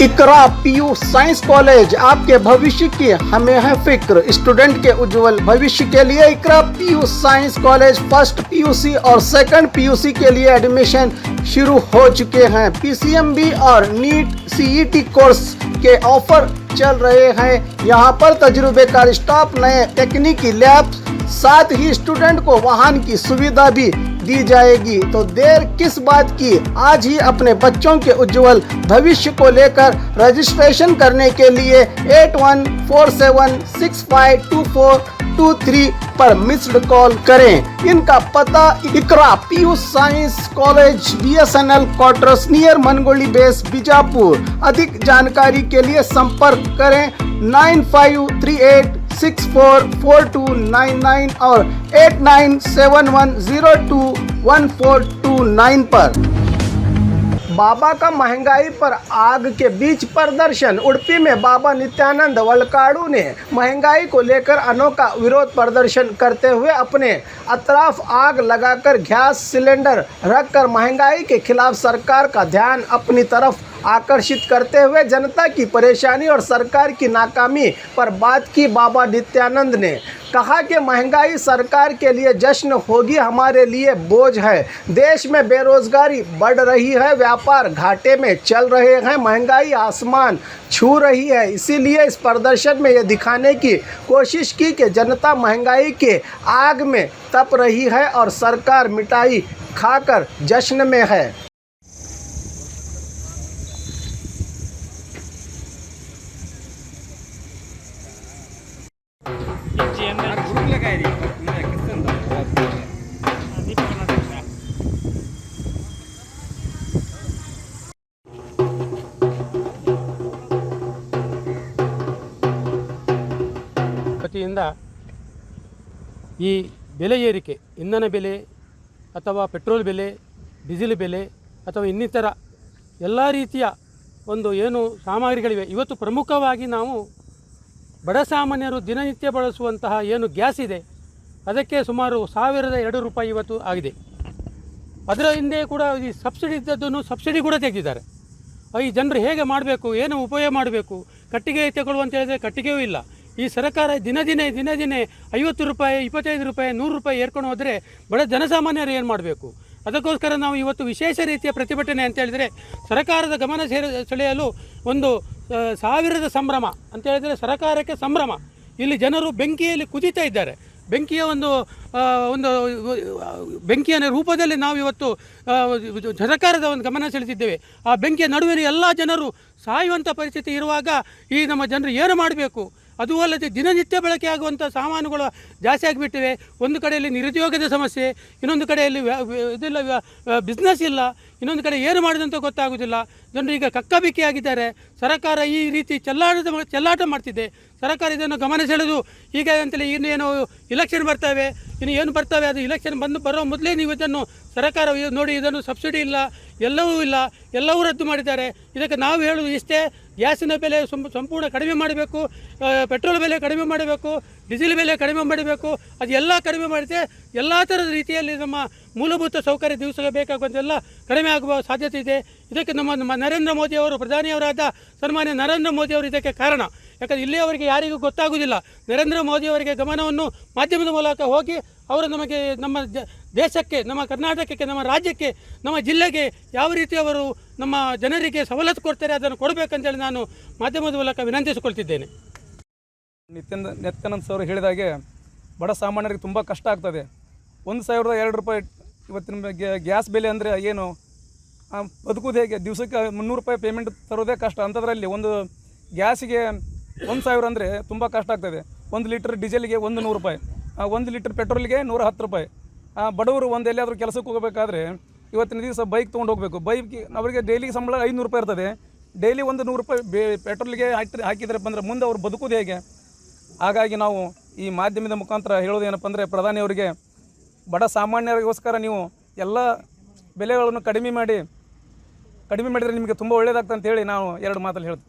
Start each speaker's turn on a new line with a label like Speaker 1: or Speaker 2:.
Speaker 1: इकरा PU science college, आपके भविष्य की हमें है फिक्र। स्टूडेंट के उज्जवल भविष्य के लिए Iqra PU science college first PUC और सेकंड पीयूसी के लिए एडमिशन शुरू हो चुके हैं। पीसीएमबी और नीट सीईटी कोर्स के ऑफर चल रहे हैं। यहाँ पर तजुर्बेकार स्टाफ, नए तकनीकी लैब, साथ ही स्टूडेंट को वाहन की सुविधा भी दी जाएगी। तो देर किस बात की, आज ही अपने बच्चों के उज्जवल भविष्य को लेकर रजिस्ट्रेशन करने के लिए 8147652423 पर मिस्ड कॉल करें। इनका पता Iqra PU science college, BSNL quarters near Mangoli base, Bijapur. अधिक जानकारी के लिए संपर्क करें 9538644299 और 8971021429 पर। बाबा का महंगाई पर आग के बीच प्रदर्शन। उडुपी में बाबा नित्यानंद वलकाड़ू ने महंगाई को लेकर अनोखा विरोध प्रदर्शन करते हुए अपने अतराफ आग लगाकर गैस सिलेंडर रखकर महंगाई के खिलाफ सरकार का ध्यान अपनी तरफ आकर्षित करते हुए जनता की परेशानी और सरकार की नाकामी पर बात की। बाबा नित्यानंद ने कहा कि महंगाई सरकार के लिए जश्न होगी, हमारे लिए बोझ है। देश में बेरोजगारी बढ़ रही है, व्यापार घाटे में चल रहे हैं, महंगाई आसमान छू रही है। इसीलिए इस प्रदर्शन में ये दिखाने की कोशिश की कि जनता महंगाई के आग में तप रही है और सरकार मिठाई खाकर जश्न में है।
Speaker 2: ವತಿಯಿಂದ ಈ ಬೆಲೆ ಏರಿಕೆ, ಇಂಧನ ಬೆಲೆ ಅಥವಾ ಪೆಟ್ರೋಲ್ ಬೆಲೆ, ಡೀಸೆಲ್ ಬೆಲೆ ಅಥವಾ ಇನ್ನಿತರ ಎಲ್ಲ ರೀತಿಯ ಒಂದು ಏನು ಸಾಮಗ್ರಿಗಳಿವೆ, ಇವತ್ತು ಪ್ರಮುಖವಾಗಿ ನಾವು ಬಡ ಸಾಮಾನ್ಯರು ದಿನನಿತ್ಯ ಬಳಸುವಂತಹ ಏನು ಗ್ಯಾಸ್ ಇದೆ ಅದಕ್ಕೆ ಸುಮಾರು 1002 ರೂಪಾಯಿ ಇವತ್ತು ಆಗಿದೆ. ಅದರ ಹಿಂದೆ ಕೂಡ ಈ ಸಬ್ಸಿಡಿ ಇದ್ದದ್ದನ್ನು ಸಬ್ಸಿಡಿ ಕೂಡ ತೆಗೆದಿದ್ದಾರೆ. ಈ ಜನರು ಹೇಗೆ ಮಾಡಬೇಕು, ಏನು ಉಪಯೋಗ ಮಾಡಬೇಕು, ಕಟ್ಟಿಗೆ ತಗೊಳ್ಳುವ ಅಂತ ಹೇಳಿದರೆ ಕಟ್ಟಿಗೆಯೂ ಇಲ್ಲ. ಈ ಸರ್ಕಾರ ದಿನ ದಿನೇ 50 ರೂಪಾಯಿ, 25 ರೂಪಾಯಿ, 100 ರೂಪಾಯಿ ಏರ್ಕೊಂಡು ಹೋದರೆ ಬಡ ಜನಸಾಮಾನ್ಯರು ಏನು ಮಾಡಬೇಕು? ಅದಕ್ಕೋಸ್ಕರ ನಾವು ಇವತ್ತು ವಿಶೇಷ ರೀತಿಯ ಪ್ರತಿಭಟನೆ ಅಂತ ಹೇಳಿದರೆ ಸರ್ಕಾರದ ಗಮನ ಸೆಳೆಯಲು ಒಂದು 1000ದ ಸಂಭ್ರಮ ಅಂತ ಹೇಳಿದರೆ ಸರ್ಕಾರಕ್ಕೆ ಸಂಭ್ರಮ. ಇಲ್ಲಿ ಜನರು ಬೆಂಕಿಯಲ್ಲಿ ಕುದಿತಾ ಇದ್ದಾರೆ. ಬೆಂಕಿಯ ಒಂದು ಬೆಂಕಿಯ ರೂಪದಲ್ಲಿ ನಾವು ಇವತ್ತು ಸರ್ಕಾರದ ಒಂದು ಗಮನ ಸೆಳೆದಿದ್ದೇವೆ. ಆ ಬೆಂಕಿಯ ನಡುವಿನ ಎಲ್ಲ ಜನರು ಸಾಯುವಂಥ ಪರಿಸ್ಥಿತಿ ಇರುವಾಗ ಈ ನಮ್ಮ ಜನರು ಏನು ಮಾಡಬೇಕು? ಅದು ಅಲ್ಲದೆ ದಿನನಿತ್ಯ ಬಳಕೆ ಆಗುವಂಥ ಸಾಮಾನುಗಳು ಜಾಸ್ತಿ ಆಗಿಬಿಟ್ಟಿವೆ. ಒಂದು ಕಡೆಯಲ್ಲಿ ನಿರುದ್ಯೋಗದ ಸಮಸ್ಯೆ, ಇನ್ನೊಂದು ಕಡೆಯಲ್ಲಿ ಇದೆಲ್ಲ ಬಿಸ್ನೆಸ್ ಇಲ್ಲ, ಇನ್ನೊಂದು ಕಡೆ ಏನು ಮಾಡೋದಂತ ಗೊತ್ತಾಗೋದಿಲ್ಲ. ಜನರು ಈಗ ಕಕ್ಕಬಿಕ್ಕಿಯಾಗಿದ್ದಾರೆ. ಸರ್ಕಾರ ಈ ರೀತಿ ಚೆಲ್ಲಾಟ ಮಾಡ್ತಿದೆ. ಸರ್ಕಾರ ಇದನ್ನು ಗಮನ ಸೆಳೆದು ಈಗ ಅಂತೇಳಿ ಇನ್ನೇನು ಇಲೆಕ್ಷನ್ ಬರ್ತವೆ, ಇನ್ನು ಏನು ಬರ್ತವೆ, ಅದು ಇಲೆಕ್ಷನ್ ಬರೋ ಮೊದಲೇ ನೀವು ಇದನ್ನು ಸರ್ಕಾರ ನೋಡಿ, ಇದನ್ನು ಸಬ್ಸಿಡಿ ಇಲ್ಲ, ಎಲ್ಲವೂ ಇಲ್ಲ, ಎಲ್ಲವೂ ರದ್ದು ಮಾಡಿದ್ದಾರೆ. ಇದಕ್ಕೆ ನಾವು ಹೇಳೋದು ಇಷ್ಟೇ, ಗ್ಯಾಸಿನ ಬೆಲೆ ಸಂಪೂರ್ಣ ಕಡಿಮೆ ಮಾಡಬೇಕು, ಪೆಟ್ರೋಲ್ ಬೆಲೆ ಕಡಿಮೆ ಮಾಡಬೇಕು, ಡೀಸೆಲ್ ಬೆಲೆ ಕಡಿಮೆ ಮಾಡಬೇಕು. ಅದು ಎಲ್ಲ ಕಡಿಮೆ ಮಾಡಿದರೆ ಎಲ್ಲ ಥರದ ರೀತಿಯಲ್ಲಿ ನಮ್ಮ ಮೂಲಭೂತ ಸೌಕರ್ಯ ದಿವಸ ಬೇಕಾಗುವಂತೆಲ್ಲ ಕಡಿಮೆ ಆಗುವ ಸಾಧ್ಯತೆ ಇದೆ. ಇದಕ್ಕೆ ನಮ್ಮ ನರೇಂದ್ರ ಮೋದಿಯವರು, ಪ್ರಧಾನಿಯವರಾದ ಸನ್ಮಾನ್ಯ ನರೇಂದ್ರ ಮೋದಿಯವರು ಇದಕ್ಕೆ ಕಾರಣ. ಯಾಕಂದರೆ ಇಲ್ಲಿಯವರಿಗೆ ಯಾರಿಗೂ ಗೊತ್ತಾಗೋದಿಲ್ಲ. ನರೇಂದ್ರ ಮೋದಿಯವರಿಗೆ ಗಮನವನ್ನು ಮಾಧ್ಯಮದ ಮೂಲಕ ಹೋಗಿ ಅವರು ನಮಗೆ, ನಮ್ಮ ದೇಶಕ್ಕೆ, ನಮ್ಮ ಕರ್ನಾಟಕಕ್ಕೆ, ನಮ್ಮ ರಾಜ್ಯಕ್ಕೆ, ನಮ್ಮ ಜಿಲ್ಲೆಗೆ ಯಾವ ರೀತಿ ಅವರು ನಮ್ಮ ಜನರಿಗೆ ಸವಲತ್ತು ಕೊಡ್ತಾರೆ ಅದನ್ನು ಕೊಡಬೇಕಂತೇಳಿ ನಾನು ಮಾಧ್ಯಮದ ಮೂಲಕ ವಿನಂತಿಸಿಕೊಳ್ತಿದ್ದೇನೆ.
Speaker 3: ನಿತ್ಯಾನಂದ ಸರ್ ಹೇಳಿದಾಗೆ ಬಡ ಸಾಮಾನ್ಯರಿಗೆ ತುಂಬ ಕಷ್ಟ ಆಗ್ತದೆ. 1002 ರೂಪಾಯಿ ಇವತ್ತಿನ ಗ್ಯಾಸ್ ಬೆಲೆ ಅಂದರೆ ಏನು ಬದುಕುವುದು ಹೇಗೆ? ದಿವಸಕ್ಕೆ 300 ರೂಪಾಯಿ ಪೇಮೆಂಟ್ ತರೋದೇ ಕಷ್ಟ. ಅಂಥದ್ರಲ್ಲಿ ಒಂದು ಗ್ಯಾಸಿಗೆ 1000 ಅಂದರೆ ತುಂಬ ಕಷ್ಟ ಆಗ್ತದೆ. 1 ಲೀಟರ್ ಡೀಸೆಲ್ಗೆ 100 ರೂಪಾಯಿ, 1 ಲೀಟರ್ ಪೆಟ್ರೋಲ್ಗೆ 110 ರೂಪಾಯಿ. ಬಡವರು ಒಂದು ಎಲ್ಲಿಯಾದರೂ ಕೆಲಸಕ್ಕೆ ಹೋಗಬೇಕಾದ್ರೆ ಇವತ್ತಿನ ದಿವಸ ಬೈಕ್ ತೊಗೊಂಡು ಹೋಗಬೇಕು. ಬೈಕ್ಗೆ ಅವರಿಗೆ ಡೈಲಿ ಸಂಬಳ 500 ರೂಪಾಯಿ ಇರ್ತದೆ. ಡೈಲಿ 100 ರೂಪಾಯಿ ಪೆಟ್ರೋಲ್ಗೆ ಹಾಕಿದ್ರಪ್ಪ ಅಂದರೆ ಮುಂದೆ ಅವ್ರು ಬದುಕೋದು ಹೇಗೆ? ಹಾಗಾಗಿ ನಾವು ಈ ಮಾಧ್ಯಮದ ಮುಖಾಂತರ ಹೇಳೋದು ಏನಪ್ಪ ಅಂದರೆ, ಪ್ರಧಾನಿಯವರಿಗೆ ಬಡ ಸಾಮಾನ್ಯರಿಗೋಸ್ಕರ ನೀವು ಎಲ್ಲ ಬೆಲೆಗಳನ್ನು ಕಡಿಮೆ ಮಾಡಿದರೆ ನಿಮಗೆ ತುಂಬ ಒಳ್ಳೆಯದಾಗ್ತದೆ ಅಂತೇಳಿ ನಾವು 2 ಮಾತಲ್ಲಿ ಹೇಳ್ತೀವಿ.